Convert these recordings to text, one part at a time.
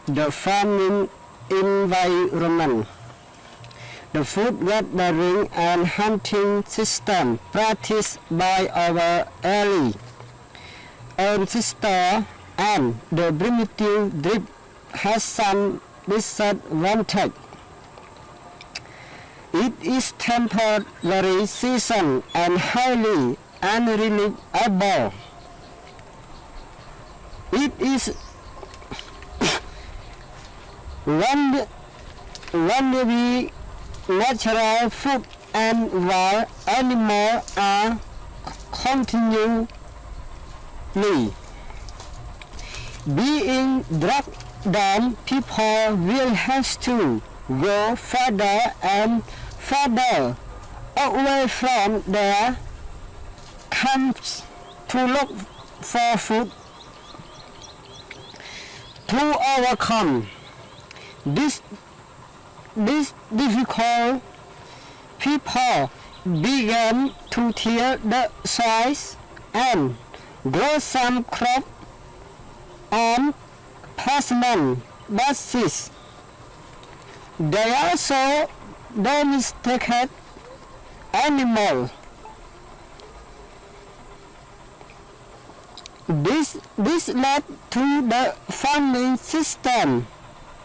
the farming environment. The food gathering and hunting system practiced by our early ancestors and the primitive drip has some disadvantage. It is temporary season and highly unreliable. It is only natural food and wild animals are continually being dragged down. People will have to go further and further away from their camps to look for food. To overcome this difficult, people began to till the soil and grow some crop on permanent basis. They also domesticated animals. This led to the farming system,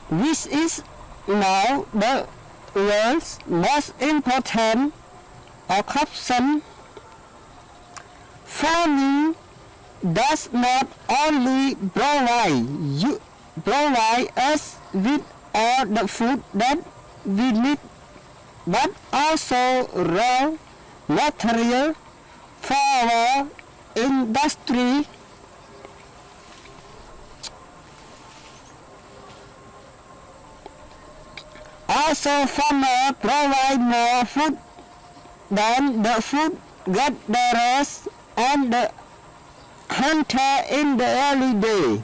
which is now the world's most important occupation. Farming does not only provide us with all the food that we need, but also raw material for our industry. Also, farmers provide more food than the food gatherers and the hunter in the early day.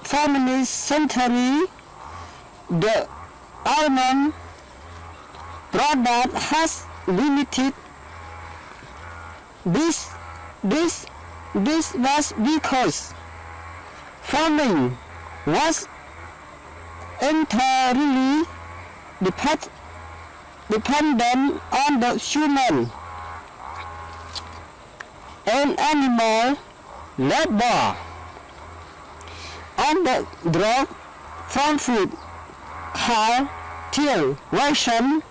Family century, the almond product has limited. This was because farming was entirely dependent on the human and animal labor. On the drop from food, cultivation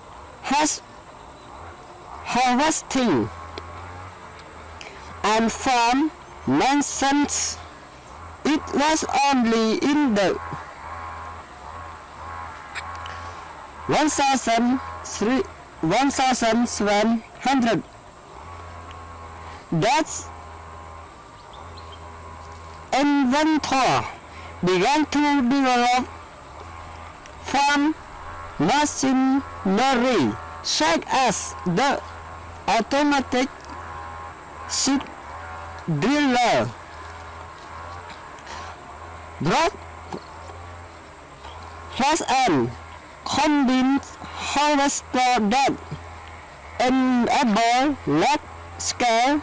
has harvesting and farm maintenance. It was only in the 1700 that inventor began to develop farm machinery such as the automatic seed driller, drop plus and combined harvester that enable large scale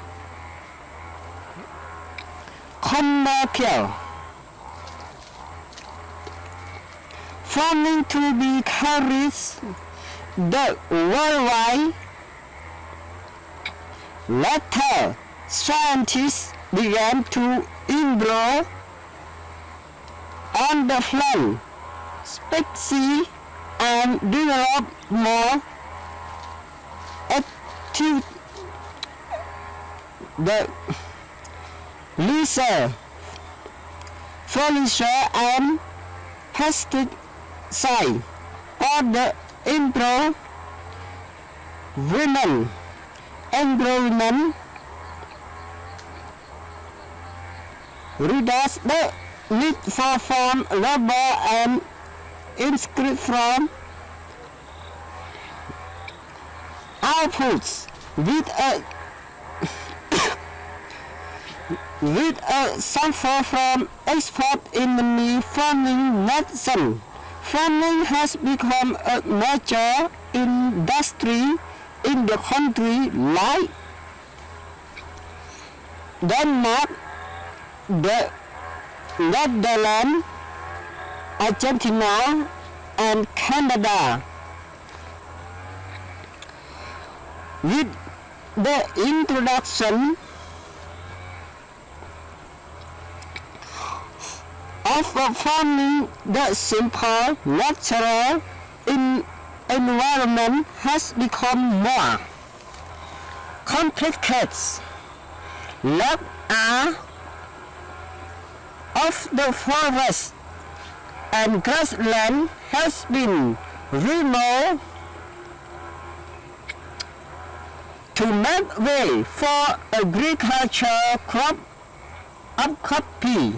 commercial farming to be carried the worldwide. Later, scientists began to improve on the plant species and develop more active the laser, foliar and pesticide or the environment reduce the need for farm labor and increase from outputs with a sulfur from export in the farming nation. Farming has become a major industry in the country like Denmark, the Netherlands, Argentina, and Canada. With the introduction of farming, the simple, natural environment has become more complicated. Lot of the forest and grassland has been removed to make way for agriculture crop of coffee.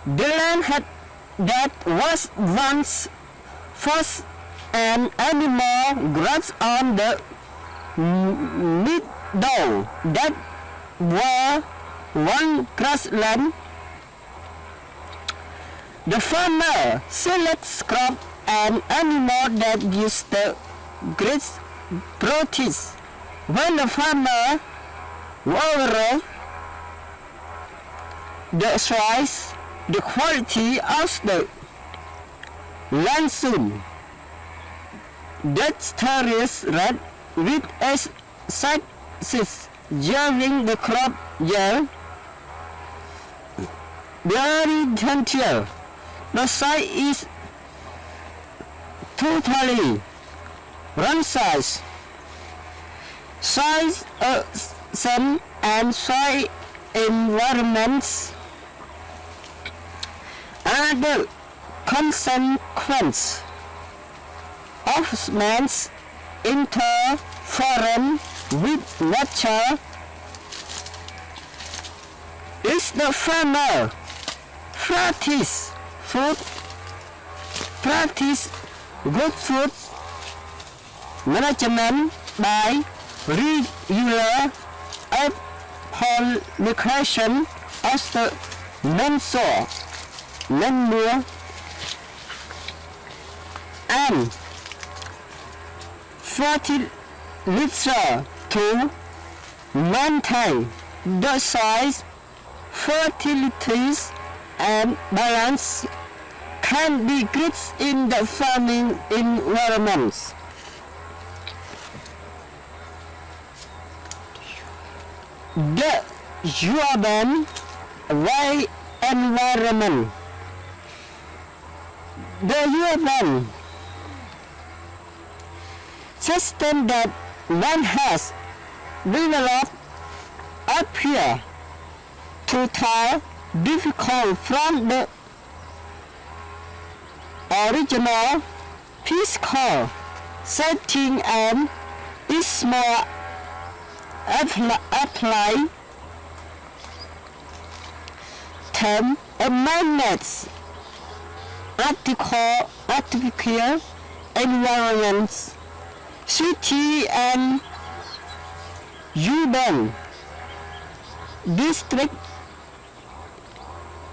The land that was once forest and animal grass on the meadow that were one grassland. The farmer selects crop and animal that gives the greatest proteins. When the farmer waters the soils, the quality of the land soon deteriorates with success during the crop year. Very gentle. The soil is totally ransacked. Soil sun and soil environments are the consequence of man's interference with nature. Is the farmer practice good food management by regular application of the manure and fertilizer to maintain the soil fertility and balance can be great in the farming environments. The urban environment. The urban system that man has developed appear to tell difficult from the original peaceful setting and is more applied term managed artificial environments. City and urban district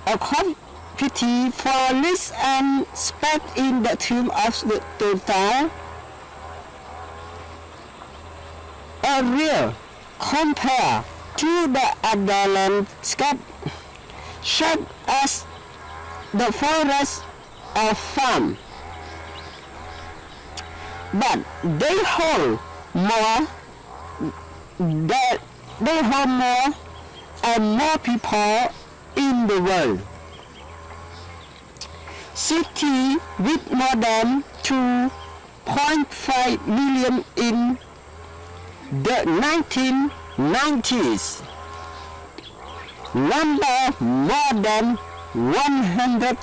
compete for list and spec in the term of the total area compared to the other landscape such as the forest or farm, but they hold more and more people in the world. City with more than 2.5 million in the 1990s, number more than 100.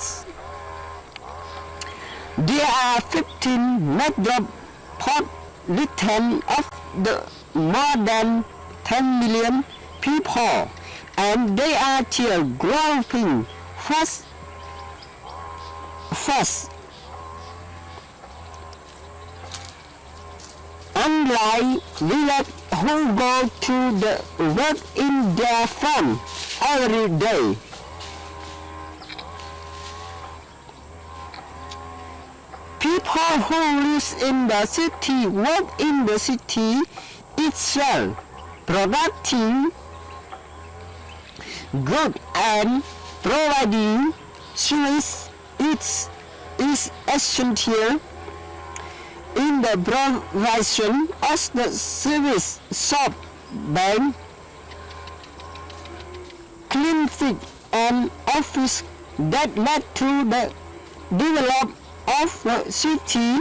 There are 15 metropolitan of the more than 10 million people, and they are still growing fast. Unlike villagers who go to the work in their farm every day, people who live in the city work in the city itself, producing good and providing service is essential in the provision of the service SoftBank clinic and office that led to the development of the city.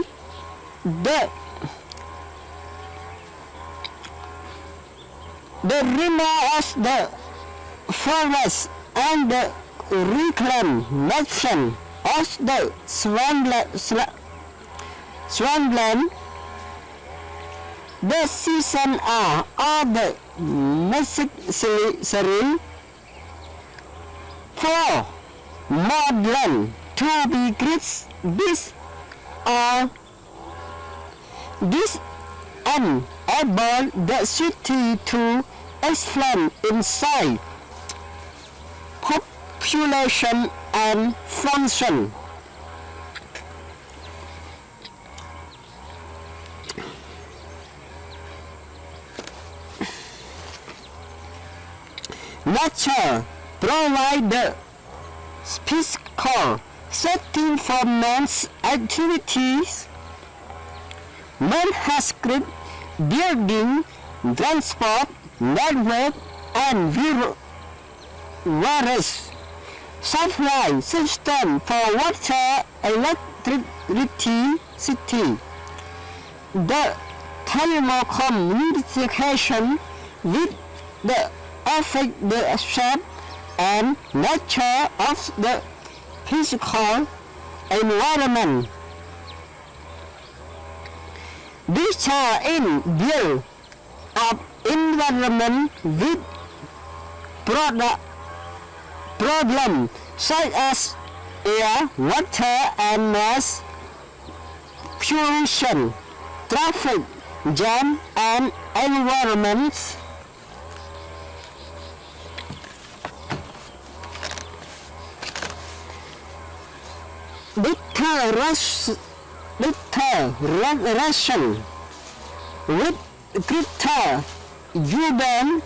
The renewal of the forest and the reclamation of the swampland, the season are all the necessary for more land to be created. This enable the city to expand in size, population and function. Nature provides the physical setting for man's activities. Man has created building, transport, network and various supply system for water, electricity. The telecommunication with the affect the shape and nature of the physical environment. These are in view of environment with problems such as air, water and mass pollution, traffic jam and environments. Deterioration with greater urban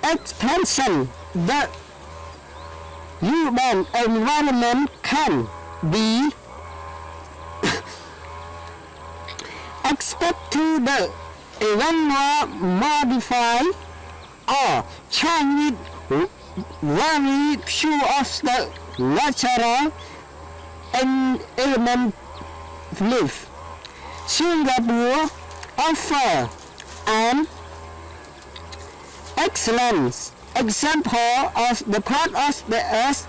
expansion, the urban environment can be expected to the eventual modify or change with very few of the natural element live. Singapore offers an excellent example of the part of the earth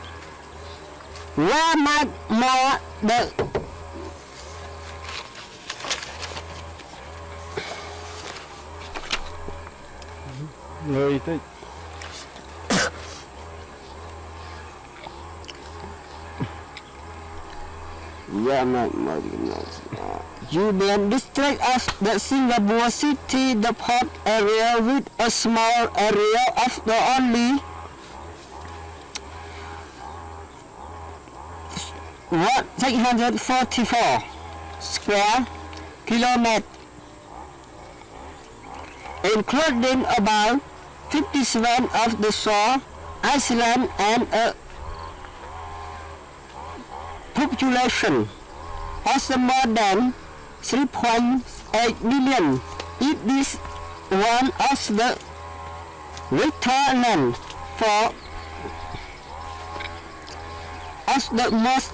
where much more the người tới Union District of the Singapore City, the port area with a small area of the only 644 square kilometers, including about 57 of the shore island and a population of more than 3.8 million. It is one of the land for of the most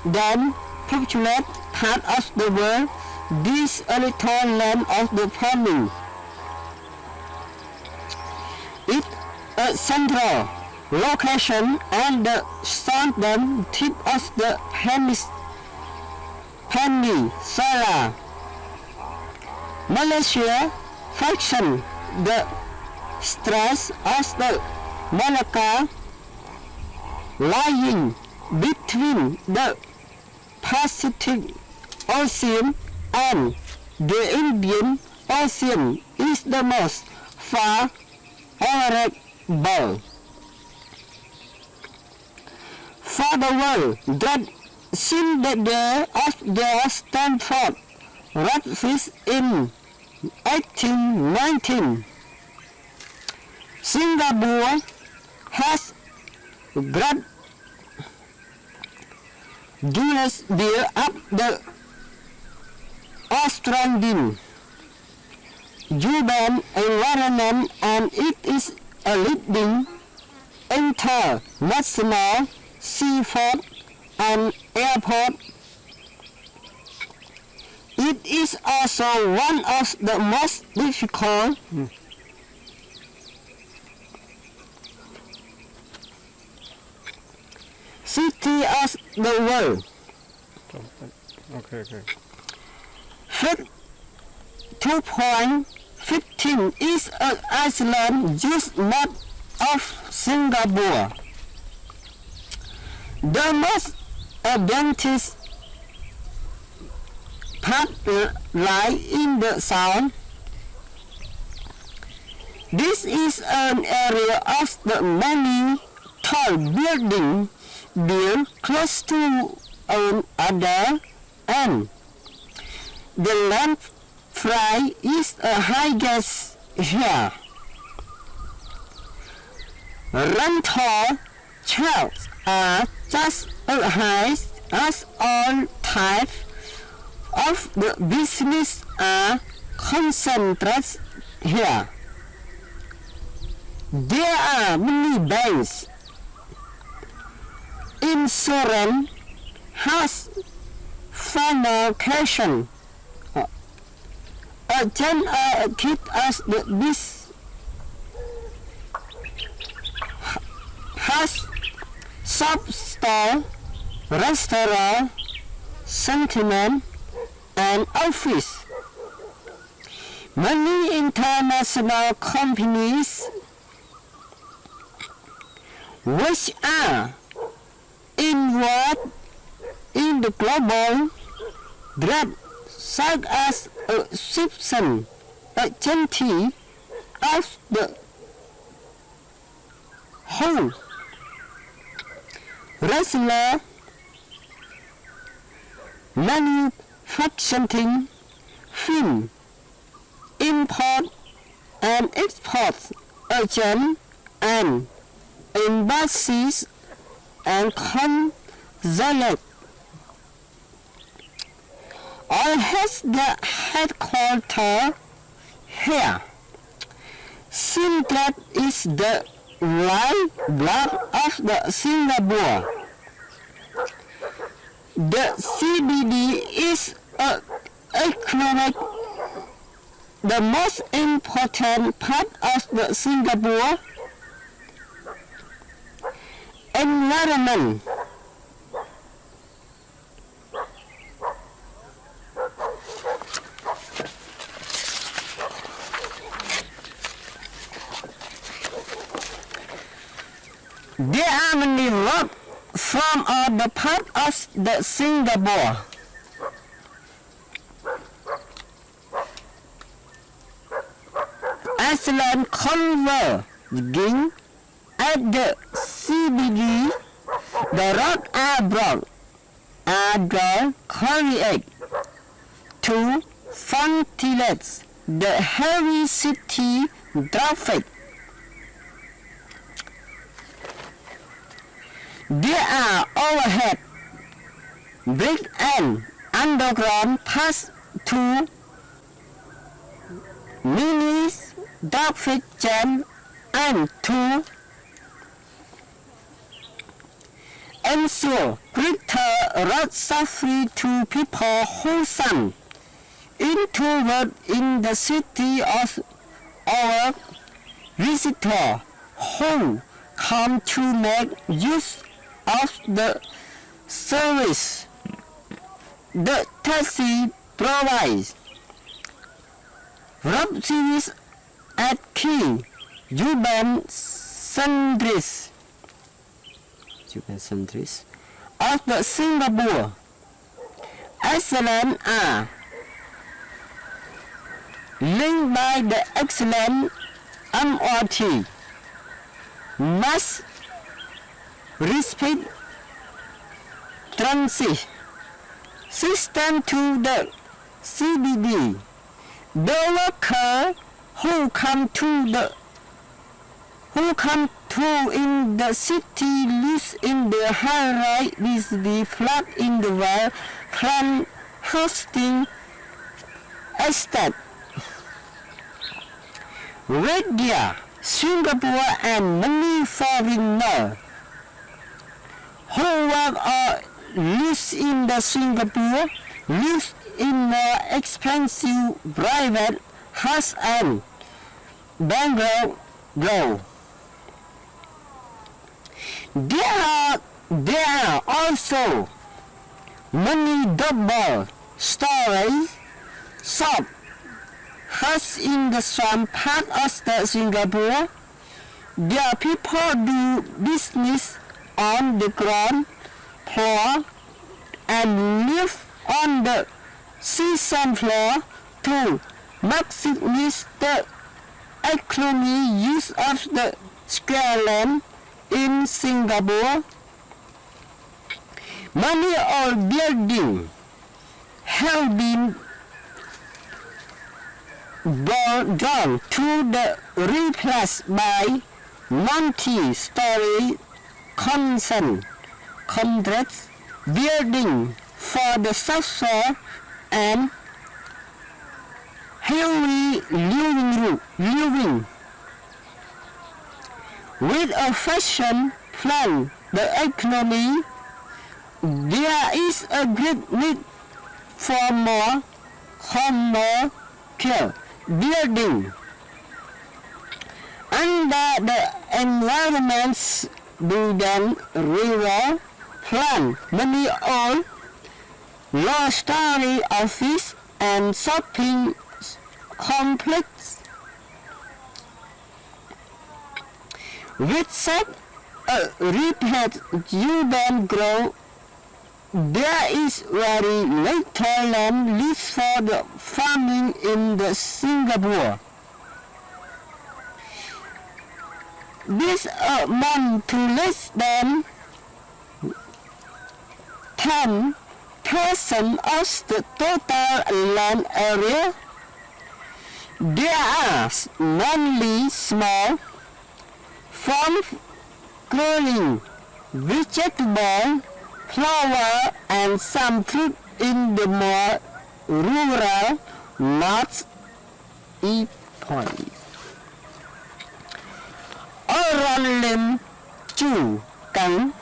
than populated part of the world. This little land of the farming. It a central location and the southern tip of the peninsula. Malaysia fraction the stretch of the Malacca lying between the Pacific Ocean and the Indian Ocean is the most favorable for the world that since the day of their Stanford ratified in 1819. Singapore has great Guinness built up the Australian urban environment, and it is a leading international seaport and airport. It is also one of the most difficult city of the world. Okay. 2.15 is an island just north of Singapore. The most advantageous part lies in the south. This is an area of the many tall buildings built close to one another, and the land fry is a highest here. Rental charges are just as high as all types of the business are concentrated here. There are many banks, insurance, house financial agent keep us the this house, shop, store, restaurant, sentiment, and office. Many international companies which are involved in the global trade, such as Egyptian agency of the whole wrestler, manufacturing, film, import and export agent, and embassies and consulate. All has the headquarters here. Singapore is the lifeblood of the Singapore. The CBD is the most important part of the Singapore environment. There are many roads from all the parts of the Singapore. Excellent converging at the CBD. The roads are broad and correct to facilitate the heavy city traffic. There are overhead bridge and underground paths to minimize traffic jam and to ensure greater road safety to people who come into work in the city of our visitors who come to make use of the service the taxi provides. Road service at key urban centers of the Singapore excellent are linked by the excellent MRT mass rapid transit system to the CBD. The worker who come to in the city lives in the high-rise with the flat in the well-planned housing estate. India, Singapore and many foreigners who work or live in the Singapore live in more expensive private house and bungalow. There are also many double-story shop houses in the some part of the Singapore. There people do business on the ground floor and live on the second floor to maximize the economic use of the square land in Singapore. Many old buildings have been burned down to the replaced by multi-story complex building for the social and healthy living. With a fashion plan, the economy, there is a great need for more commercial building. Under the environment's Budan River plan, many old low-story office and shopping complex with such a rapid urban growth, there is very little land left for the farming in the Singapore. This amount to less than 10% of the total land area. There are mainly small farms growing vegetable, flower and some fruit in the more rural north-east points. Oran Lim Chu Kang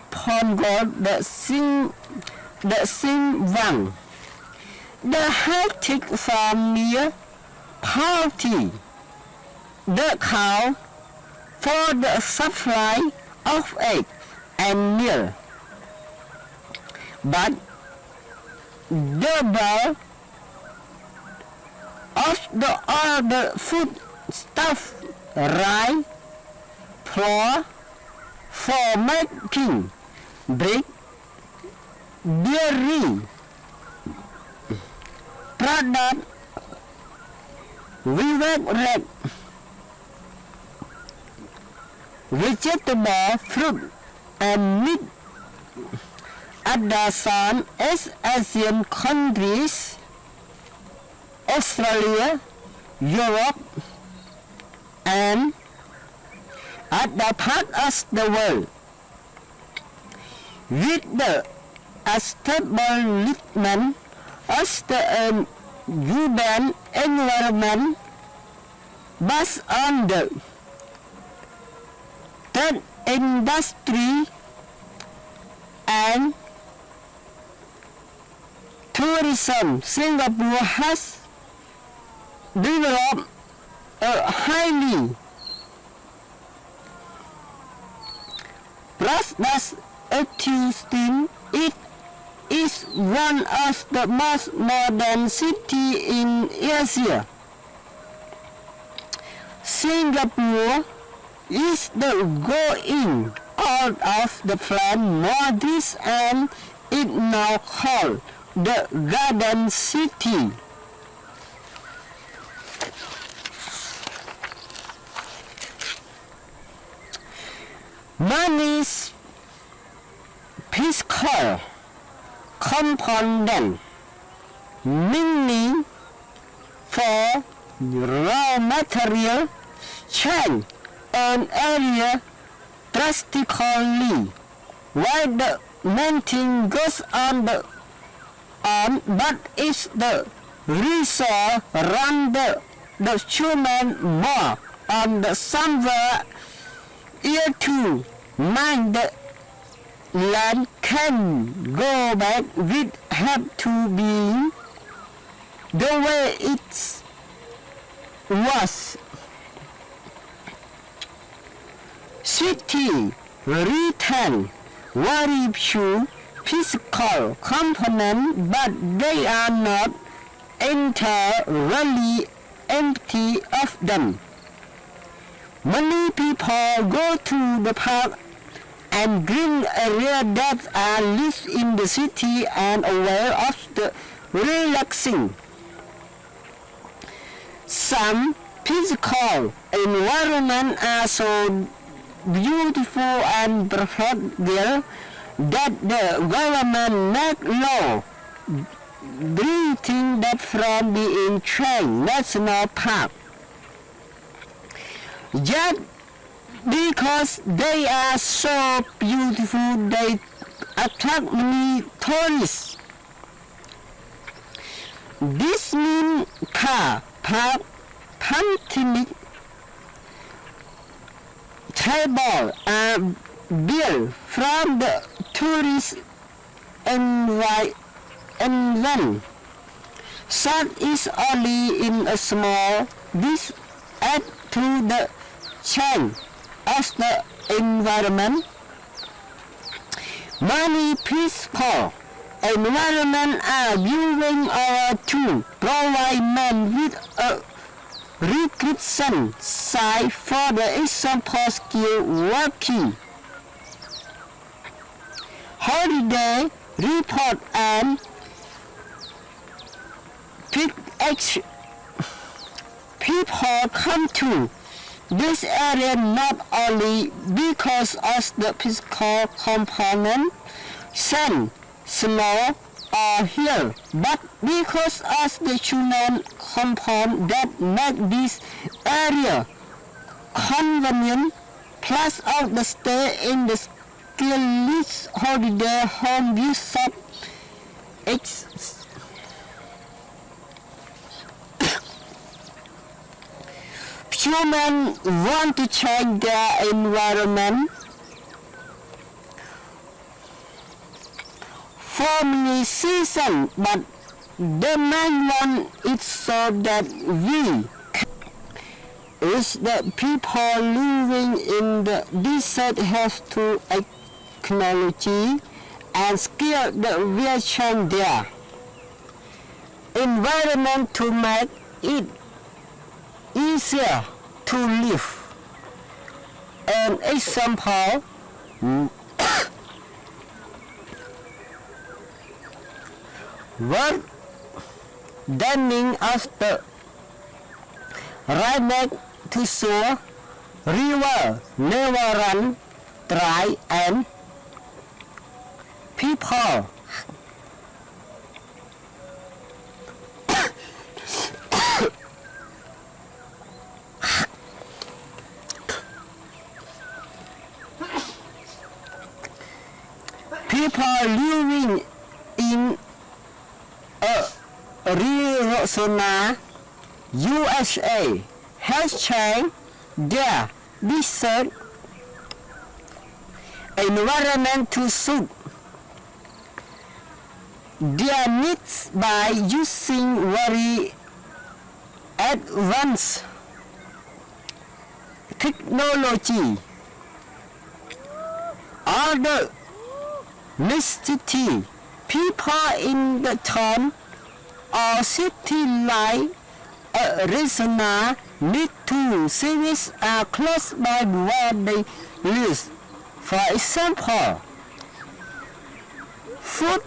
Pongo the Sing Vang. The high-tech farm near Party, the cow for the supply of egg and milk, but the bulk of the other food stuff, rice, flour for making bread, dairy product, red vegetable, fruit and meat. Other some Asian countries, Australia, Europe and other parts of the world. With the establishment of the urban environment based on the tech industry and tourism, Singapore has developed a highly prosperous ecosystem. It is one of the most modern cities in Asia. Singapore is the going out of the plan Northeast and it now called the Garden City. Many fiscal component, meaning for raw material change an area drastically, while the main thing goes on, but if the resource run the human more on the somewhere here to mine the land can go back with have to be the way it was. City retain very few physical components, but they are not entirely empty of them. Many people go to the park and green area that are lived in the city and aware of the relaxing. Some physical environments are so beautiful and perfect there that the government make law preventing that from being changed national park. Yet because they are so beautiful, they attract many tourists. This means car park, picnic tables are built from the tourist environment. Such is only in a small this add to the change of the environment. Many peaceful environments are viewing our to provide men with a recreation site for the example skill working. Holiday report and people come to this area not only because of the physical component, sand, snow, or hill, but because of the human component that make this area convenient. Plus of the stay in the ski-list holiday home view shop humans want to change their environment for many seasons, but the main one is so that we is the people living in the desert have to technology and skill that will change their environment to make it easier to live. An example, what damming of the right neck to shore river never run dry and people living in Arizona, USA has changed their desert environment to suit their needs by using very advanced technology. Other necessity people in the town or city like Arizona need to service are close by where they live. For example, food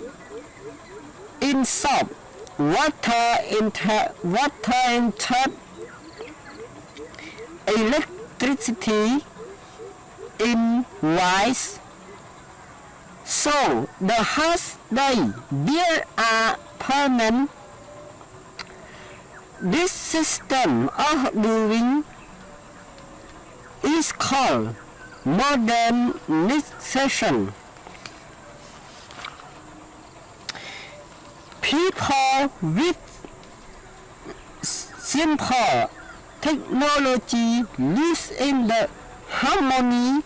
in shop, water in tap, electricity in wires, So the house they build are permanent. This system of living is called modernization. People with simple technology live in the harmony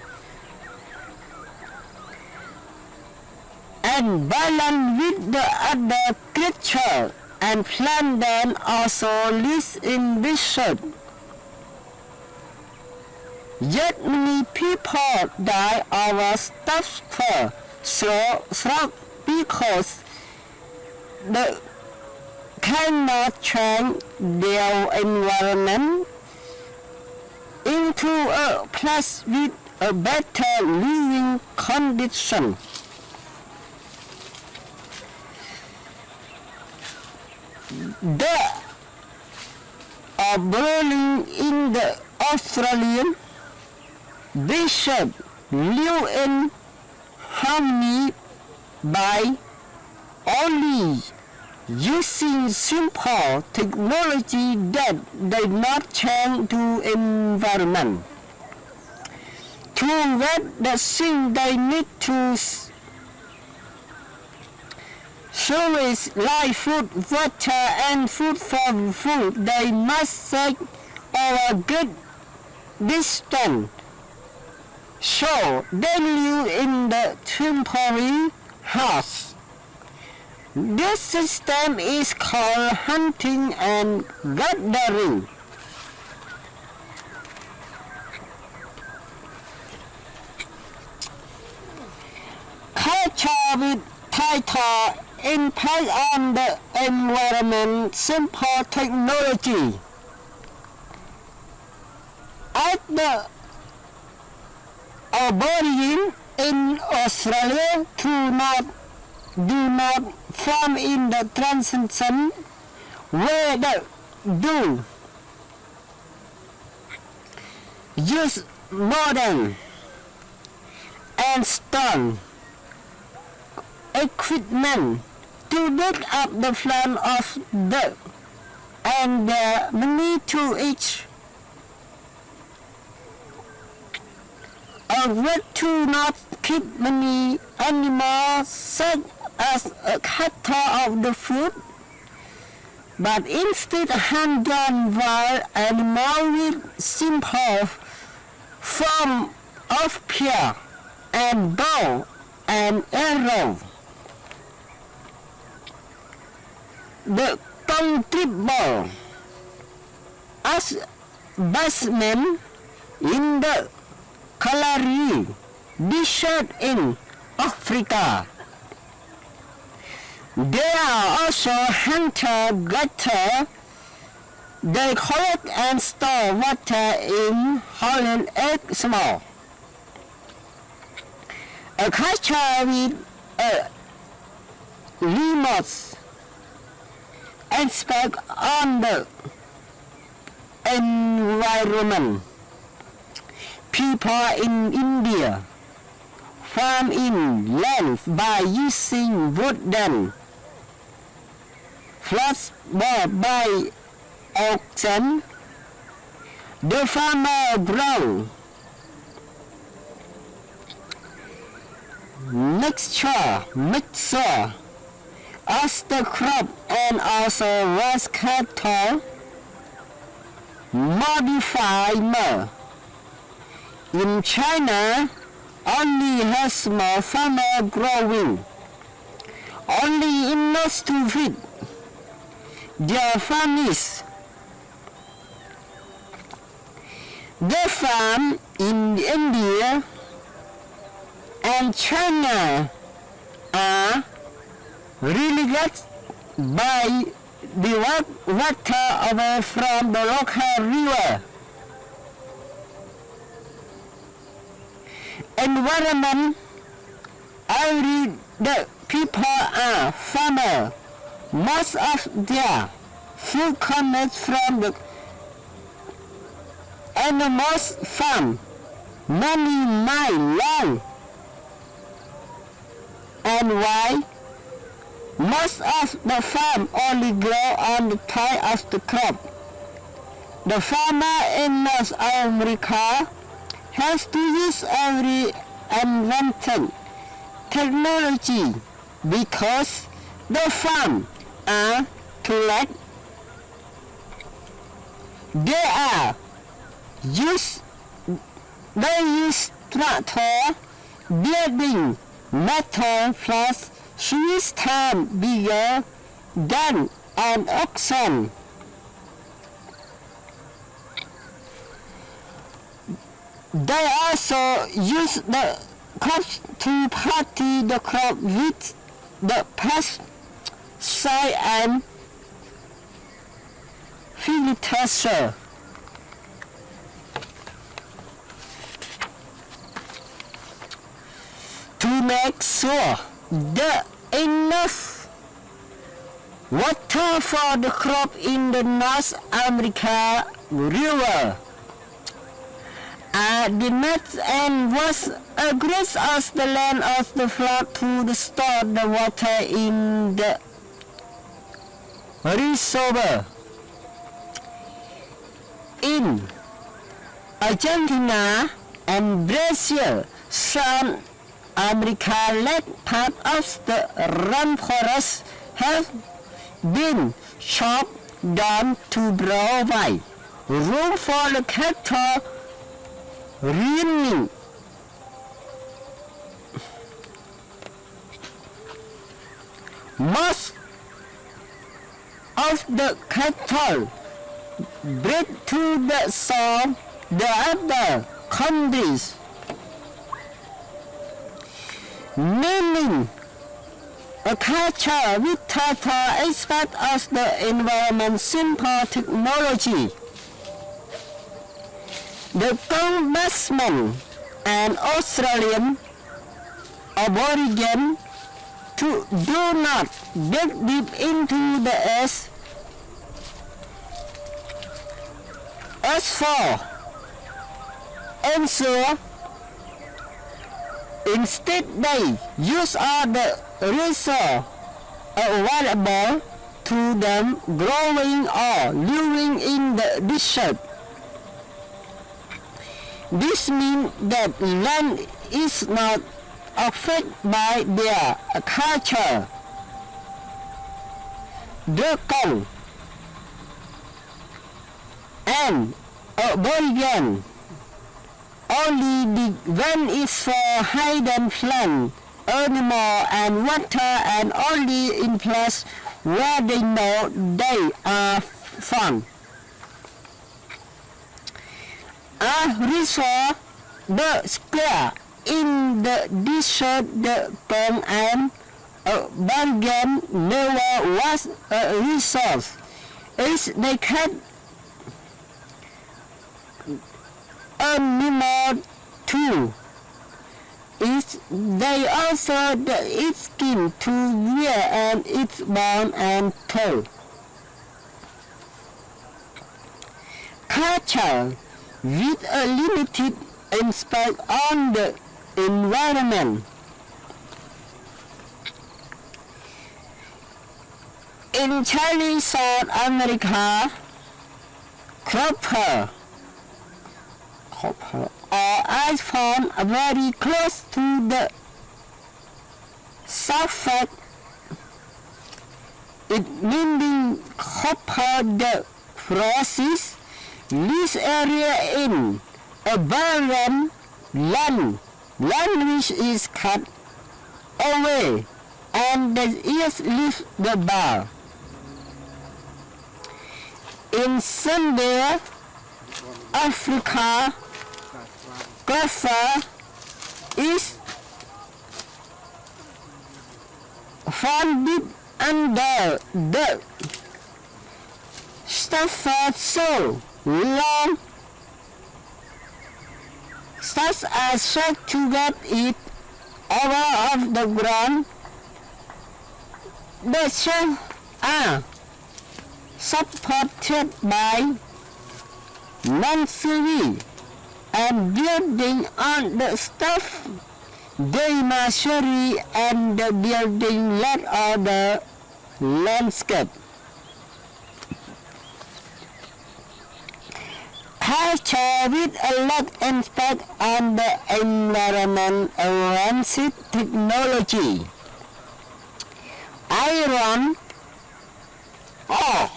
and balance with the other creatures and plant that also live in research. Yet many people die or suffer stroke because they cannot change their environment into a place with a better living condition. They are burning in the Australian bishop live in harmony by only using simple technology that does not change to environment. To get the thing they need to service like food, water and food for food, they must take over good distance. So they live in the temporary house. This system is called hunting and gathering. Culture with title impact on the environment, simple technology. As the Aborigines in Australia do not farm in the transition where they do use modern and stone equipment to dig up the plant of dirt and the money to each a way to not keep many animals such as a cattle of the food, but instead hunt down wild animals with simple form of spear and bow and arrow. The comfortable as basemen in the Kalahari Desert in Africa. There are also hunter-gatherers. They collect and store water in Holland egg small. A culture with a remote aspect on the environment. People in India farm in land by using wooden flats brought by oxen. The farmer grow mixture as the crop and also raise cattle, modify more. In China, only has small farmer growing, only enough to feed their families. The farm in India and China are irrigated by the water away from the local river. Environment, the people are farmers. Most of their food comes from the animals farm many miles long. and why? Most of the farm only grow on the top of the crop. The farmer in North America has to use every invented technology because the farm are too late. They use tractor building metal plus 3 times bigger than an oxen. They also use the crops to party the crop with the pesticide and fertilizer. To make sure there enough water for the crop in the North America River. The net and was agrees as the land of the flood to store the water in the reservoir. In Argentina and Brazil, South America late part of the rainforest have been chopped down to provide room for the cattle running. Most of the cattle bred to the south, the other countries, meaning a culture with total aspect of the environment simple technology. The congressman and Australian Aboriginal do not dig deep into the earth. As for answer, instead they use all the resources available to them growing or living in the desert. This means that land is not affected by their culture. The Kong and Aboriginal only dig when it's for hidden plant, animal and water, and only in place where they know they are found. A resort, the square in the desert, the Kong and Aboriginal never was a resort. It's they can animal too. They also its skin to wear and its bone and toe. Culture with a limited impact on the environment. In Chile, South America, copper or ice found very close to the surface. It meaning copper the process this area in a barren land which is cut away and the ears leave the bar. In Zambia, Africa, copper is found deep under the surface so long such as said to get it out of the ground. The shells are supported by masonry and building on the stuff the imagery and the building lot of the landscape. Culture with a lot impact on the environment advanced technology. Iron ore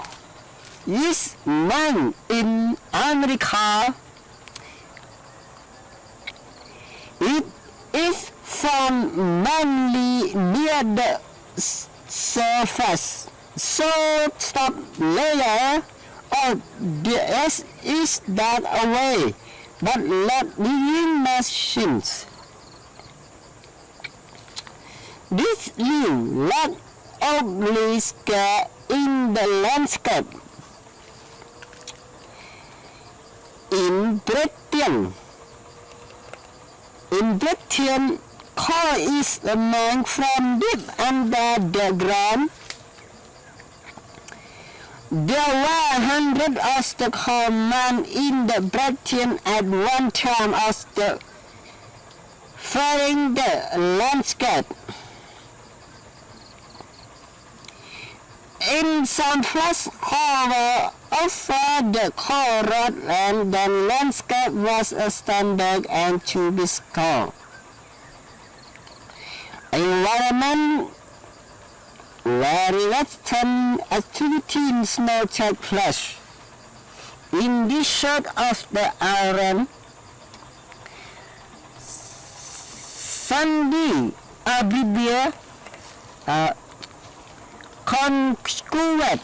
is mined in America. It is found mainly near the surface. So top layer of the earth is dug away, but not living machines. This leaves lot of risk in the landscape. In Britain, coal is mined from deep under the ground. There were hundreds of the coal mines in the Britain at one time of the filling the landscape. In some places, however, offer the coal road and the landscape was a standard and to be scored. Environment where western activities now take place. In this shot of the iron, Sandy Arabia conquered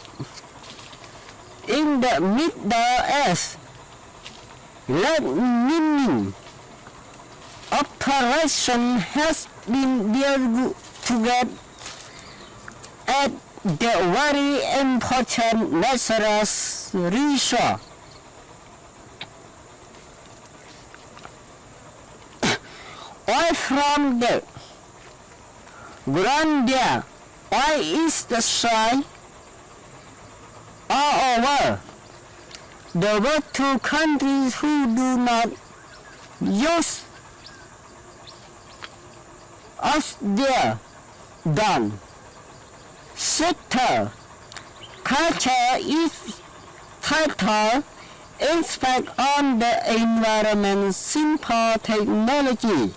in the Middle East. Lake mining operation has been built to get at the very important natural resource. Oil from the ground there. Oil is the soil all over the world to countries who do not use us there done. Sector culture is titled Impact on the Environment Simple Technology.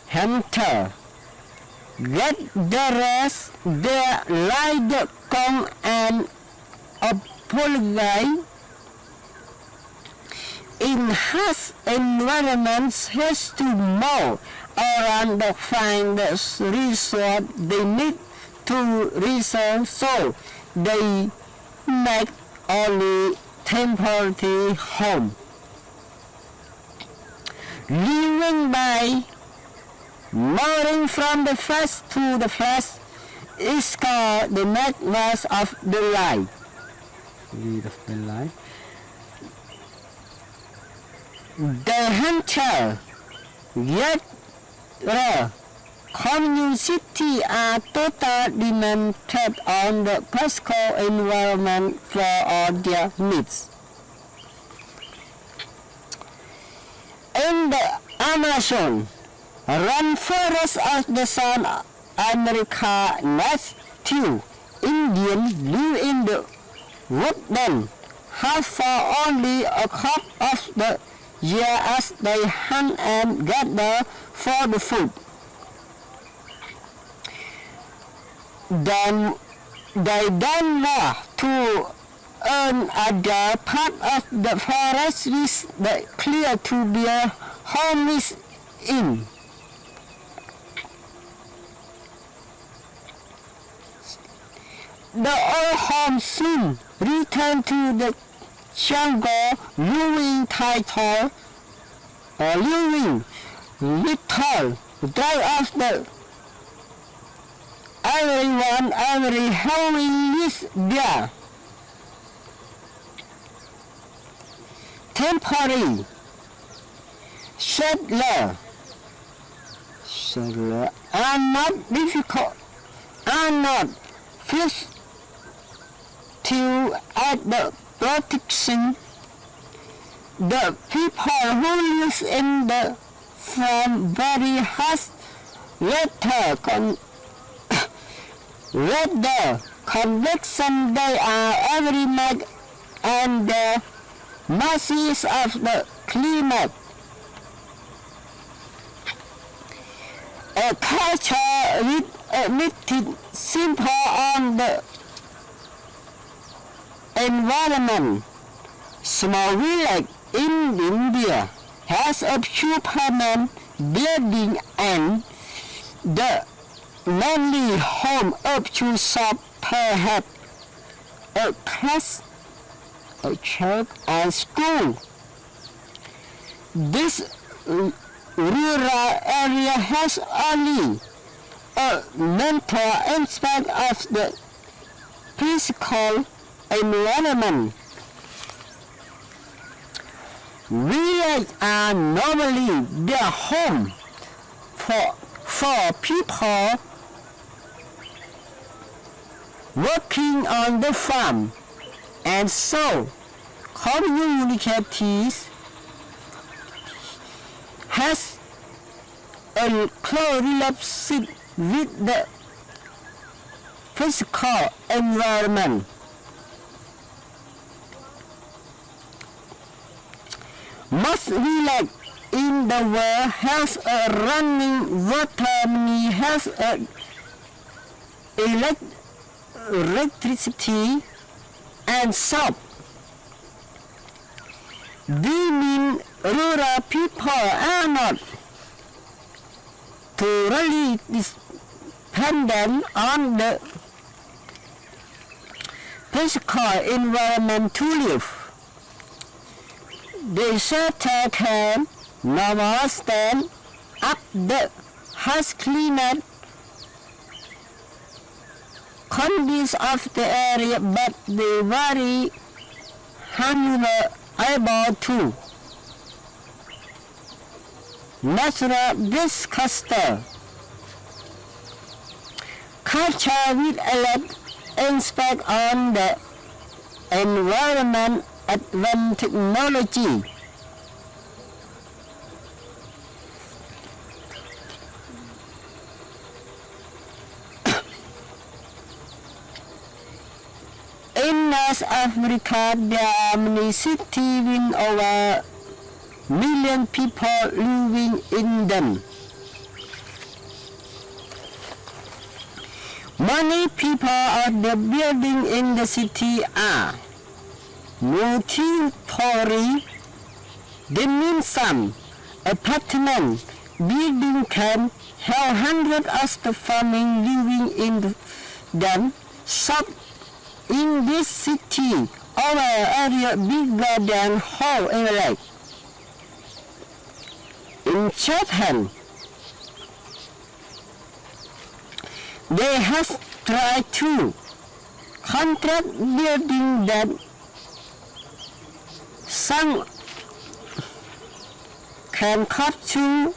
Hunter get the rest there like the come and apologize. In harsh environments has to move around to find the resource they need to resolve, so they make only temporary home. Living by moving from the flesh to the flesh is called the network of the life. The hunter yet community are totally dependent on the physical environment for all their needs. In the Amazon rainforest of the South America, native Indians live in the woodland half for only a couple of the year as they hunt and gather for the food. Then they don't want to earn other part of the forest which they clear to their homes in. The old home soon return to the jungle, living title or living little dry of the everyone every having lives there. Temporary settler are not difficult, are not fixed to at the protection. The people who live in the from very harsh weather convection. They are every make and the masses of the climate. A culture with simple on the environment. Small village in India has a few permanent building and the mainly home of two shop perhaps a class, a church and school. This rural area has only a mental aspect of the physical environment. Villages are normally the home for people working on the farm, and so communities has a close relationship with the physical environment. Most villages in the world has a running water, many has a electricity and soap. We mean rural people are not totally dependent on the physical environment to live. They certainly can never stand up the harsh climate conditions of the area, but they very able to natural disaster. Culture with aspect on the environment, advanced technology. In North Africa, there are many cities with over million people living in them. Many people of the building in the city are multi-story. They mean some apartment building can have hundreds of the family living in them. Some in this city, our area bigger than whole Iraq. In Japan, they have tried to contract building that some can cut to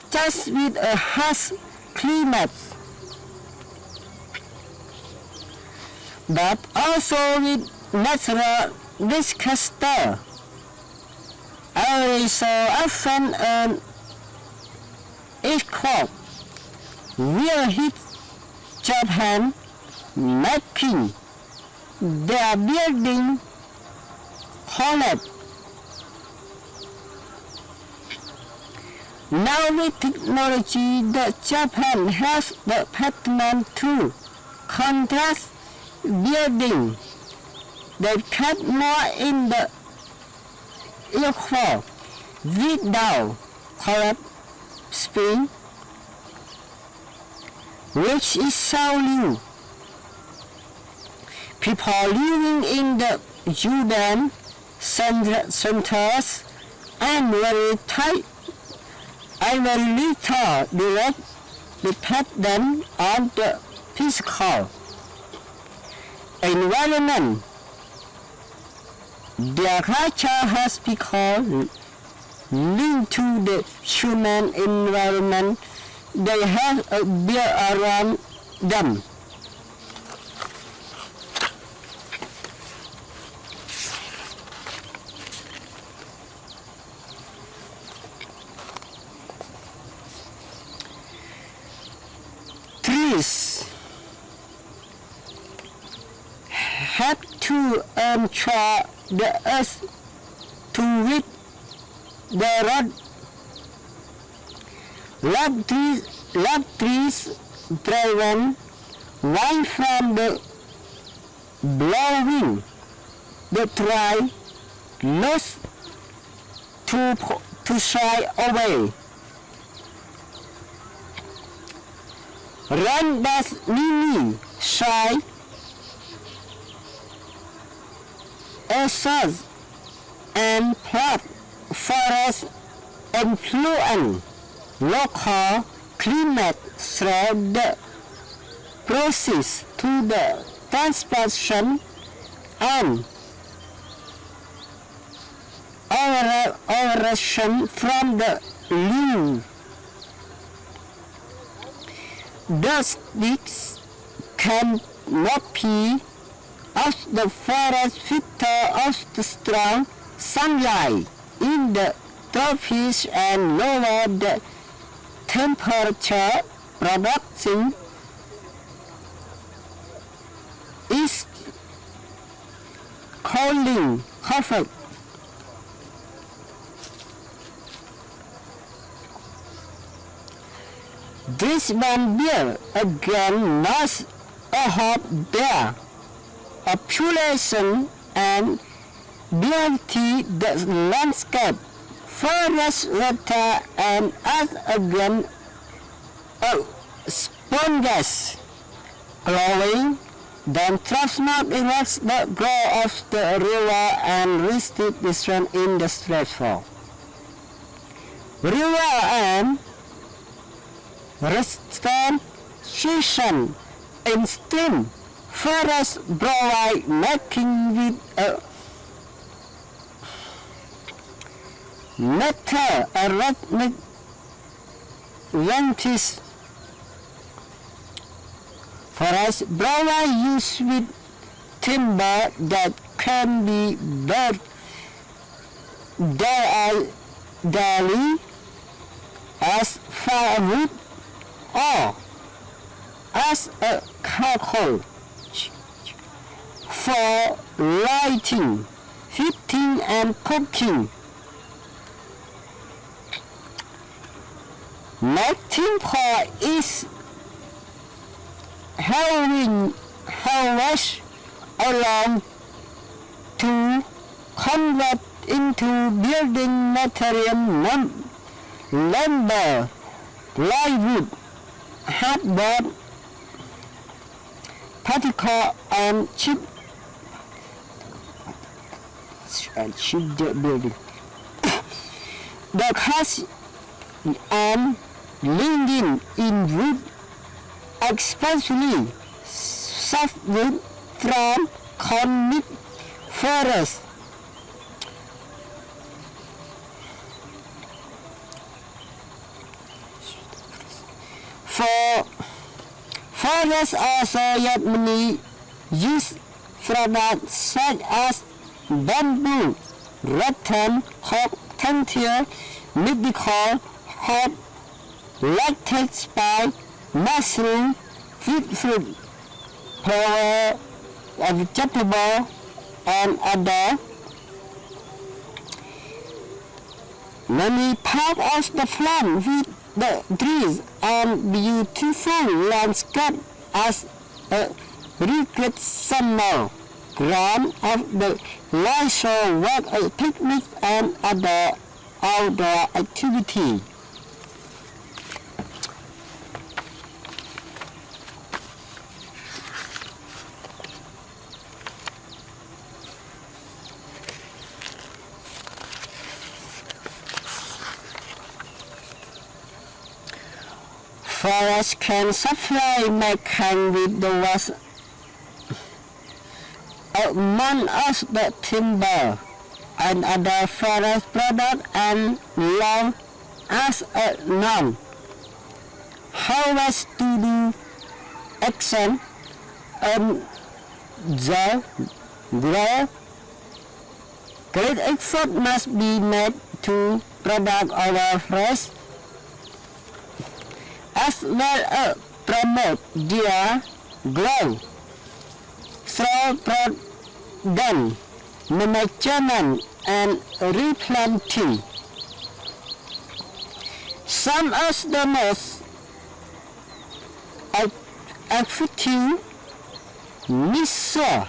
just with a harsh climate, but also with natural disaster. I so often an earthquake will hit Japan, making their building collapse. Now with technology, the Japan has the pattern to contrast building. They cut more in the earthquake without collapsing, which is so new. People living in the urban centers and very tight and very little direct dependent on the physical environment. Their culture has become linked to the human environment they have built around them. have to ensure the earth to which the road log trees driven wind from the blowing the dry lost to shy away. Run does Mimi shy assaults and plot forest influence local climate through the process to the transportation and aeration from the leaf. Thus, this canopy of the forest filter of the strong sunlight in the tropics and lower the temperature producing is cooling cover. This one bear again lost a hope there. Population and beauty the landscape, forest water and earth again sponges growing, then transmit erects the grow of the river and restrict the strength in the straightforward. River and restoration in stream forest provide making with a metal arrhythmic vantage forest provide use with timber that can be burned daily as firewood or as a charcoal for lighting, heating and cooking. Melting pot is harvested along to convert into building material lumber, plywood, hardboard, particle and chip building. The cast and lignin in wood, especially softwood from coniferous for forests also yet many use products such as bamboo, rattan, hop, tantier, medical, hop, latex by mushroom, fruit, flower, vegetable, and other. Many parts of the plant with the trees and beautiful landscape as a recreational ground of the leisure work, picnics and other outdoor activity. Forest can supply mankind with the vast amount of the timber and other forest products and long as a non harvest to do action and the grow. Great effort must be made to product our forest as well as promote their growth through then management and replanting. Some of the most effective measures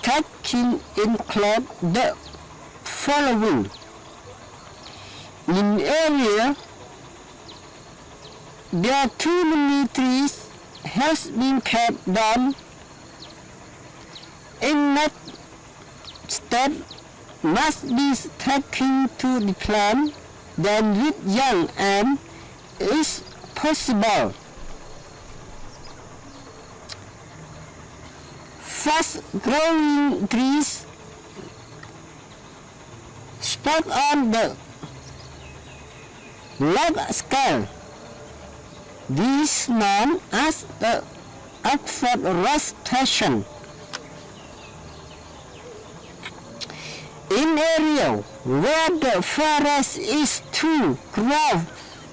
taken include the following. In area where too many trees has been cut down, instead must be taken to replant them with young and is possible. Fast-growing trees spread on the large scale. This is known as the afforestation. In areas where the forest is too grow,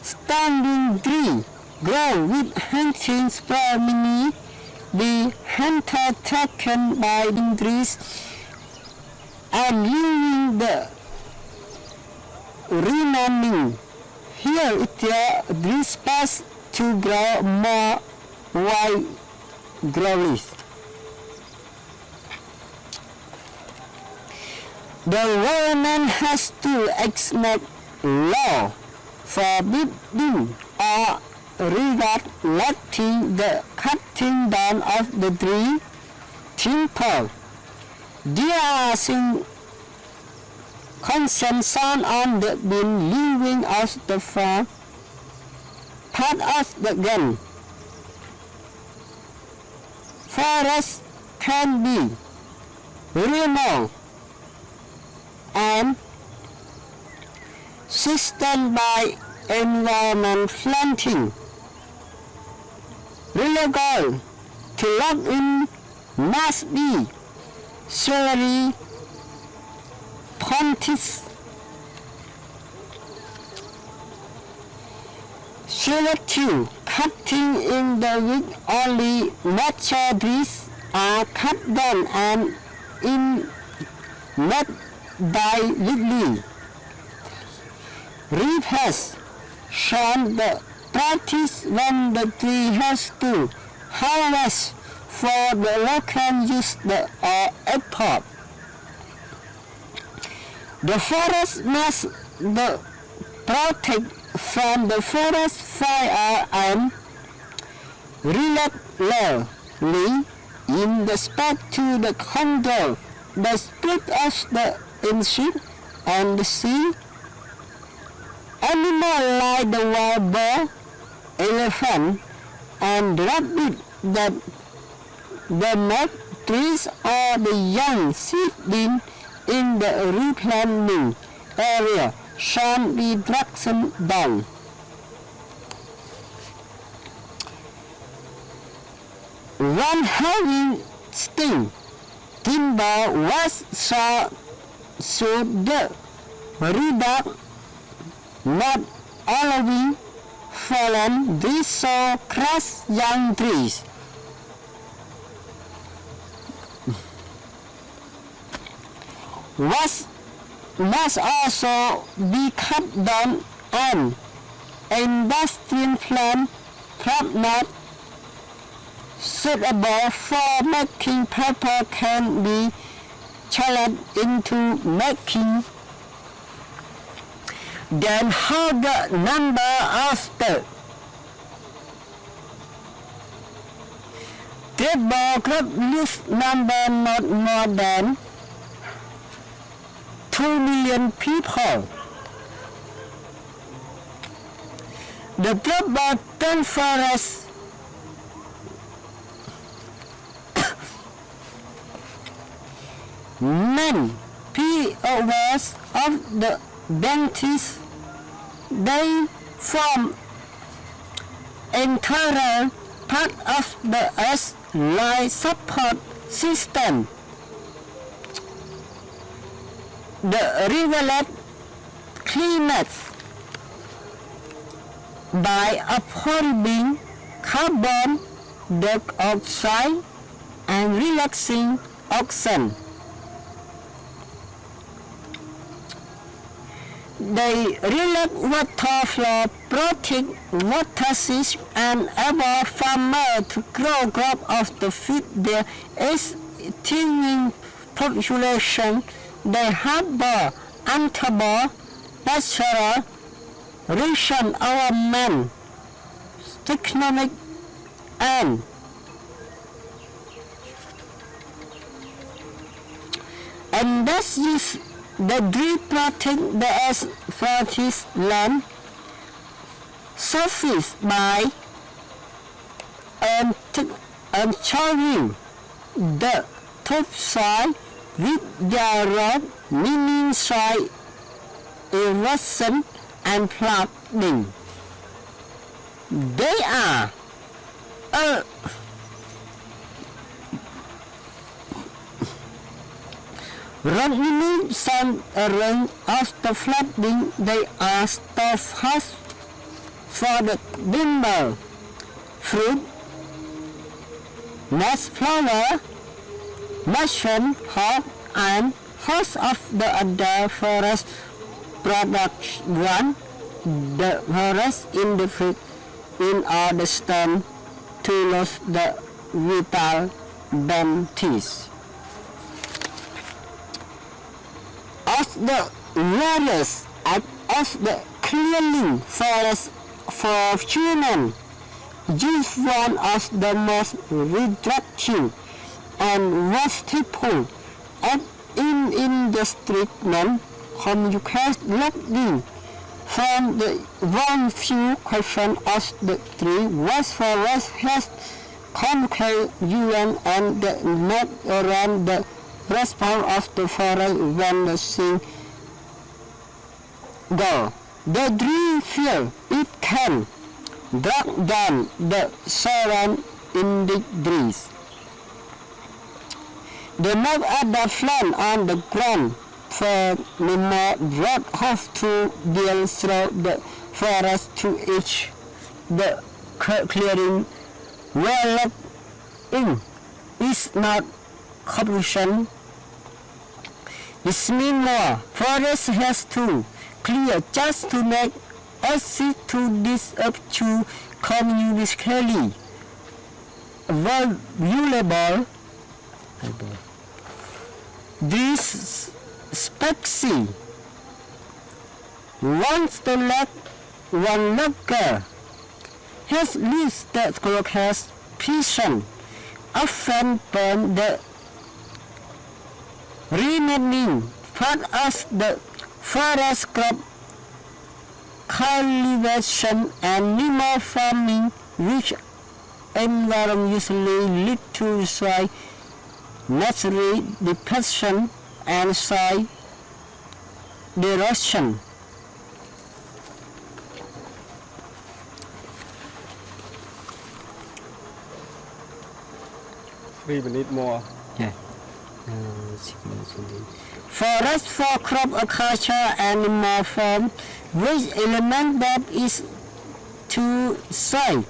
standing trees grow with hunting primarily be hunted taken by trees and leaving the remaining. Here it space to grow more wide growth. The government has to enact law forbidding or regulating the cutting down of the tree timber. There are some consensus on the being living of the farm part of the game. Forests can be removed and sustained by environment planting. Real goal to lock in must be solely pontics. Selective cutting in the week only mature trees are cut down and in not directly replace shown the practice when the tree has to harvest for the local use or export. The forest must be protected from the forest fire and reluctantly in respect to the control the spread of the insect and the sea. Animals like the wild boar, elephant, and rabbit that damage trees or the young seedling in the replanting area shall be taken down. One heavy sting timber was shot so the reduct not allowing fallen trees so crush young trees. Was must also be cut down and industrial plant not suitable for making paper can be challenged into making. Then how the number of the tribal group list number not more than 2 million people. The global rainforest men POS of the dentists, they form entire part of the Earth's life support system. The regulate climate by absorbing carbon dioxide and relaxing oxen. They relate water flow, protect water system, and enable farmers to grow crop of the feed their extincting population. They harbor untable natural reason our man, economic and thus use the tree protect the exported land surface by charring the topsoil with their rod, meaning soil erosion and flooding. They are reminiscent of the flooding. They are storehouses for the timber, fruit, nest flower, mushroom, hop, and host of the other forest products. The forest in the fruit in all the stem to lose the vital benefits of the various act of the clearing forest for children. Use one of the most reductive and wasteful and in the treatment communicate logging from the one few question of the tree was forest has communicate UN and the not around the response of the forest when the thing go. The tree feel it can drag down the surround in the trees. The knob at the plant on the ground for the more road have to deal through the forest to each the clearing where in is not corruption. This means more forest has to clear just to make access to this up to communically valuable. This species once the one logger has reached the crocus pigeon often burn the remaining part of the forest crop cultivation and animal farming, which environment usually lead to soil natural depletion and soil erosion. 3 minutes more. Yeah. Forest for crop culture animal farm, which element that is to soil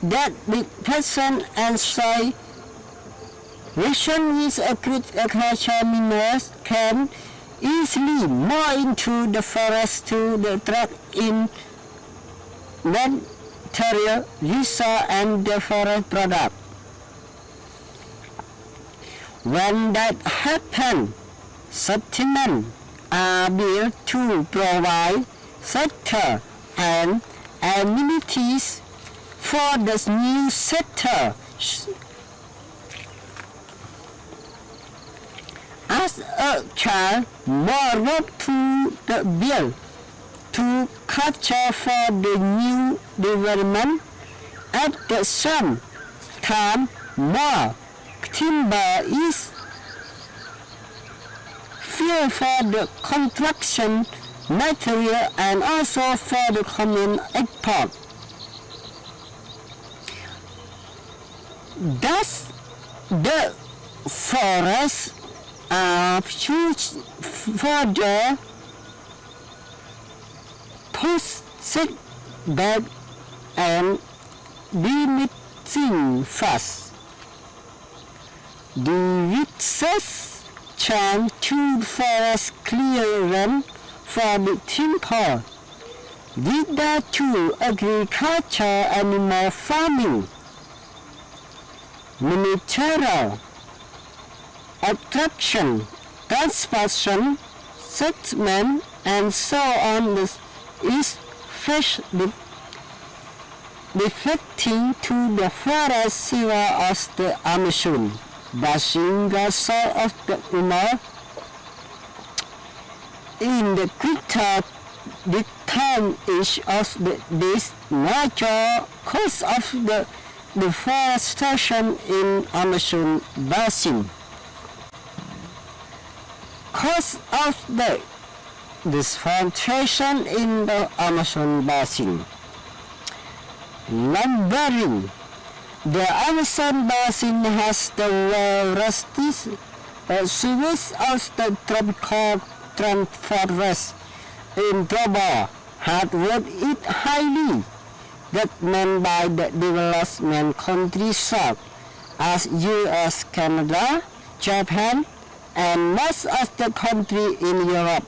that depletion and soil erosion with agriculture minerals can easily more into the forest to the track in material resource and the forest product. When that happens, settlements are built to provide shelter and amenities for the new settlers. As a child, more road to the build to capture for the new development. At the same time, more timber is fuel for the construction material and also for the common export. Thus, the forests are huge further pushed back and diminishing fast. Diseases change to forest clearance for the timber. Leader to agriculture, animal farming, ministerial, attraction, transportation, settlement, and so on is fresh reflecting to the forest silver of the Amazon, basin the soul of the north. In the greater return each of these major causes of the deforestation in Amazon basin. Cause of the deforestation in the Amazon basin. Lumbering. The Amazon basin has the largest series of the tropical rainforest in global, had rated it highly recommended by the development countries such as US, Canada, Japan, and most of the countries in Europe.